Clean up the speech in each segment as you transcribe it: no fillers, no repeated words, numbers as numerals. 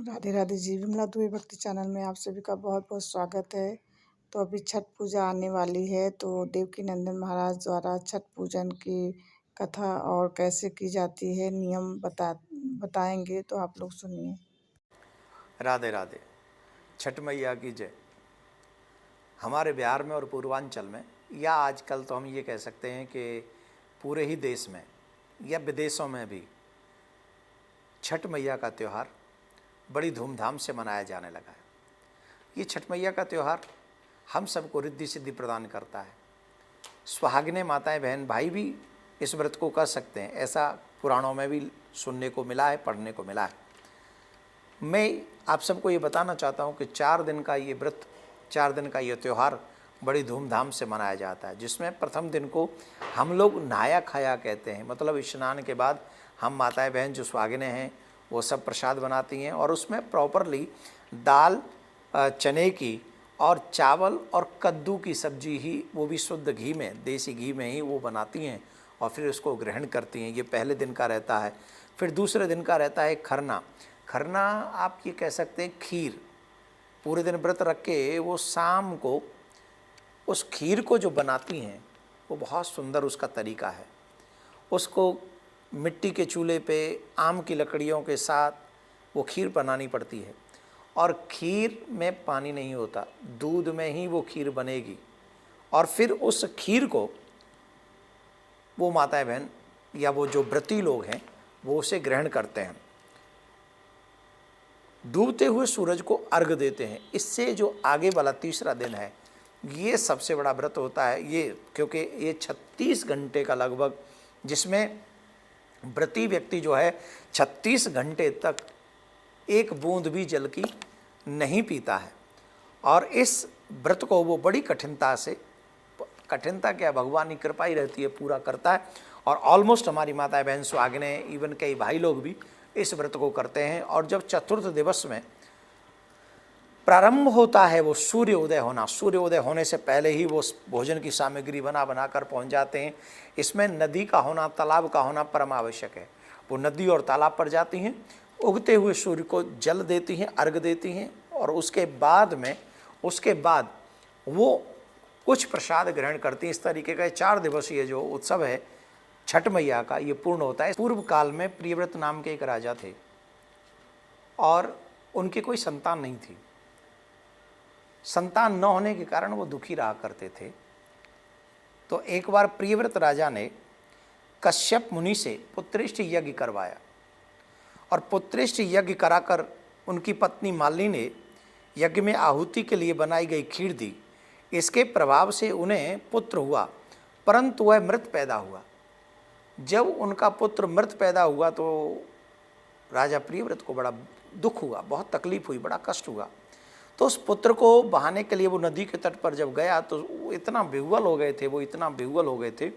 राधे राधे जी। विमला दुबे भक्ति चैनल में आप सभी का बहुत बहुत स्वागत है। तो अभी छठ पूजा आने वाली है, तो देवकीनंदन महाराज द्वारा छठ पूजन की कथा और कैसे की जाती है, नियम बताएंगे, तो आप लोग सुनिए। राधे राधे। छठ मैया की जय। हमारे बिहार में और पूर्वांचल में, या आजकल तो हम ये कह सकते हैं कि पूरे ही देश में या विदेशों में भी छठ मैया का त्यौहार बड़ी धूमधाम से मनाया जाने लगा है। ये छठ मैया का त्यौहार हम सबको रिद्धि सिद्धि प्रदान करता है। सुहागिनें माताएं बहन भाई भी इस व्रत को कर सकते हैं, ऐसा पुराणों में भी सुनने को मिला है, पढ़ने को मिला है। मैं आप सबको ये बताना चाहता हूँ कि 4 दिन का ये व्रत, 4 दिन का ये त्यौहार बड़ी धूमधाम से मनाया जाता है, जिसमें प्रथम दिन को हम लोग नहाया खाया कहते हैं। मतलब स्नान के बाद हम माताएं बहन जो सुहागिनें हैं वो सब प्रसाद बनाती हैं, और उसमें प्रॉपरली दाल, चने की और चावल और कद्दू की सब्जी ही, वो भी शुद्ध घी में, देसी घी में ही वो बनाती हैं और फिर उसको ग्रहण करती हैं। ये पहले दिन का रहता है। फिर दूसरे दिन का रहता है खरना। खरना आप ये कह सकते हैं खीर। पूरे दिन व्रत रख के वो शाम को उस खीर को जो बनाती हैं वो बहुत सुंदर उसका तरीका है। उसको मिट्टी के चूल्हे पे आम की लकड़ियों के साथ वो खीर बनानी पड़ती है, और खीर में पानी नहीं होता, दूध में ही वो खीर बनेगी। और फिर उस खीर को वो माताएं बहन या वो जो व्रती लोग हैं वो उसे ग्रहण करते हैं, डूबते हुए सूरज को अर्घ देते हैं। इससे जो आगे वाला तीसरा दिन है, ये सबसे बड़ा व्रत होता है ये, क्योंकि ये 36 घंटे का लगभग, जिसमें व्रती व्यक्ति जो है 36 घंटे तक एक बूंद भी जल की नहीं पीता है। और इस व्रत को वो बड़ी कठिनता से, कठिनता क्या, भगवान की कृपा ही रहती है, पूरा करता है। और ऑलमोस्ट हमारी माताएं बहन सुहागिनें, इवन कई भाई लोग भी इस व्रत को करते हैं। और जब चतुर्थ दिवस में प्रारंभ होता है वो सूर्य उदय होना, सूर्य उदय होने से पहले ही वो भोजन की सामग्री बना कर पहुंच जाते हैं। इसमें नदी का होना, तालाब का होना परम आवश्यक है। वो नदी और तालाब पर जाती हैं, उगते हुए सूर्य को जल देती हैं, अर्घ देती हैं, और उसके बाद वो कुछ प्रसाद ग्रहण करती हैं। इस तरीके का 4 दिवसीय जो उत्सव है छठ मैया का, ये पूर्ण होता है। पूर्व काल में प्रियव्रत नाम के एक राजा थे और उनकी कोई संतान नहीं थी। संतान न होने के कारण वो दुखी रहा करते थे। तो एक बार प्रियव्रत राजा ने कश्यप मुनि से पुत्रेष्टि यज्ञ करवाया, और पुत्रेष्टि यज्ञ कराकर उनकी पत्नी मालिनी ने यज्ञ में आहुति के लिए बनाई गई खीर दी। इसके प्रभाव से उन्हें पुत्र हुआ, परंतु वह मृत पैदा हुआ। जब उनका पुत्र मृत पैदा हुआ तो राजा प्रियव्रत को बड़ा दुख हुआ, बहुत तकलीफ हुई, बड़ा कष्ट हुआ। तो उस पुत्र को बहाने के लिए वो नदी के तट पर जब गया तो वो इतना बेहुअल हो गए थे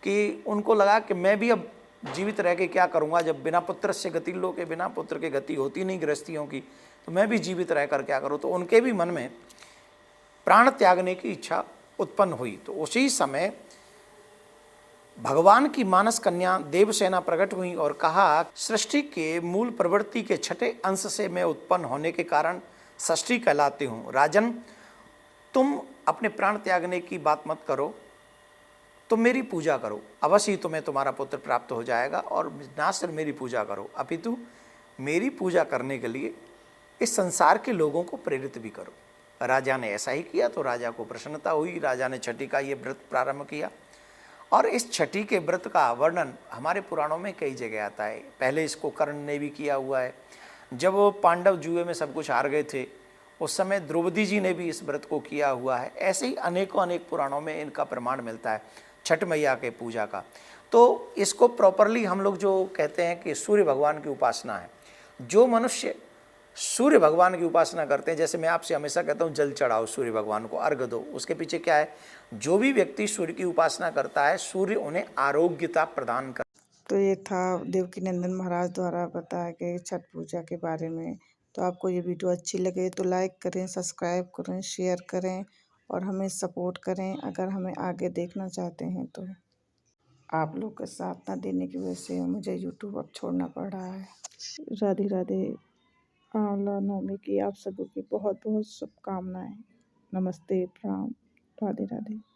कि उनको लगा कि मैं भी अब जीवित रह के क्या करूँगा, जब बिना पुत्र से गति लोके, बिना पुत्र के गति होती नहीं गृहस्थियों की, तो मैं भी जीवित रह कर क्या करूँ। तो उनके भी मन में प्राण त्यागने की इच्छा उत्पन्न हुई। तो उसी समय भगवान की मानस कन्या देवसेना प्रकट हुई और कहा, सृष्टि के मूल प्रवृत्ति के छठे अंश से मैं उत्पन्न होने के कारण षष्ठी कहलाती हूँ। राजन, तुम अपने प्राण त्यागने की बात मत करो, तुम मेरी पूजा करो, अवश्य ही तुम्हें तुम्हारा पुत्र प्राप्त हो जाएगा। और ना सिर्फ मेरी पूजा करो, अपितु मेरी पूजा करने के लिए इस संसार के लोगों को प्रेरित भी करो। राजा ने ऐसा ही किया तो राजा को प्रसन्नता हुई। राजा ने छठी का ये व्रत प्रारंभ किया, और इस छठी के व्रत का वर्णन हमारे पुराणों में कई जगह आता है। पहले इसको कर्ण ने भी किया हुआ है। जब वो पांडव जुए में सब कुछ हार गए थे, उस समय द्रौपदी जी ने भी इस व्रत को किया हुआ है। ऐसे ही अनेक पुराणों में इनका प्रमाण मिलता है छठ मैया के पूजा का। तो इसको प्रॉपरली हम लोग जो कहते हैं कि सूर्य भगवान की उपासना है। जो मनुष्य सूर्य भगवान की उपासना करते हैं, जैसे मैं आपसे हमेशा कहता हूँ जल चढ़ाओ, सूर्य भगवान को अर्घ दो, उसके पीछे क्या है, जो भी व्यक्ति सूर्य की उपासना करता है, सूर्य उन्हें आरोग्यता प्रदान कर। तो ये था देवकीनंदन महाराज द्वारा बताया गया छठ पूजा के बारे में। तो आपको ये वीडियो अच्छी लगे तो लाइक करें, सब्सक्राइब करें, शेयर करें और हमें सपोर्ट करें। अगर हमें आगे देखना चाहते हैं तो आप लोग का साथ ना देने की वजह से मुझे यूट्यूब अब छोड़ना पड़ रहा है। राधे राधे। आंवला नवमी की आप सभी की बहुत बहुत शुभकामनाएं। नमस्ते, प्रणाम, राधे राधे।